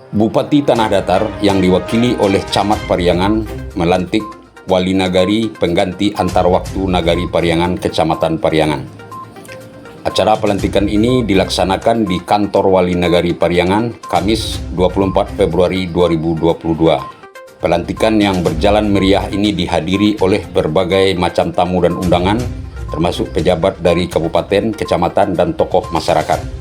Bupati Tanah Datar yang diwakili oleh Camat Pariangan melantik Wali Nagari pengganti antar waktu Nagari Pariangan Kecamatan Pariangan. Acara pelantikan ini dilaksanakan di kantor Wali Nagari Pariangan Kamis 24 Februari 2022. Pelantikan yang berjalan meriah ini dihadiri oleh berbagai macam tamu dan undangan, termasuk pejabat dari kabupaten, kecamatan, dan tokoh masyarakat.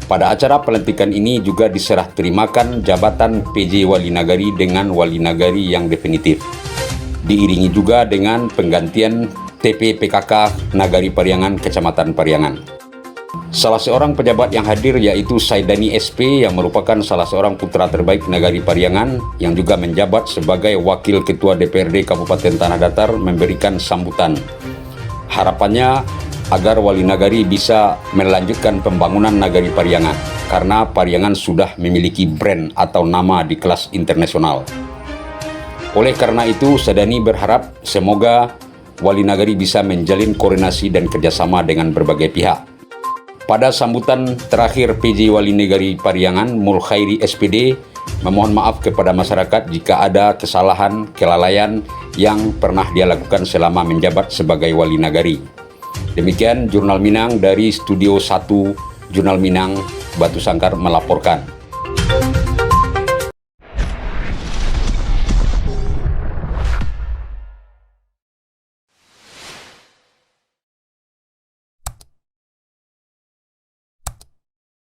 Pada acara pelantikan ini juga diserah terimakan jabatan PJ Wali Nagari dengan Wali Nagari yang definitif. Diiringi juga dengan penggantian TP PKK Nagari Pariangan Kecamatan Pariangan. Salah seorang pejabat yang hadir yaitu Saidani SP yang merupakan salah seorang putra terbaik Nagari Pariangan yang juga menjabat sebagai Wakil Ketua DPRD Kabupaten Tanah Datar memberikan sambutan. Harapannya agar Wali Nagari bisa melanjutkan pembangunan Nagari Pariangan karena Pariangan sudah memiliki brand atau nama di kelas internasional. Oleh karena itu, Saidani berharap semoga Wali Nagari bisa menjalin koordinasi dan kerjasama dengan berbagai pihak. Pada sambutan terakhir PJ Wali Nagari Pariangan, Mulkhairi SPD memohon maaf kepada masyarakat jika ada kesalahan, kelalaian yang pernah dia lakukan selama menjabat sebagai Wali Nagari. Demikian Jurnal Minang dari Studio 1 Jurnal Minang, Batu Sangkar melaporkan.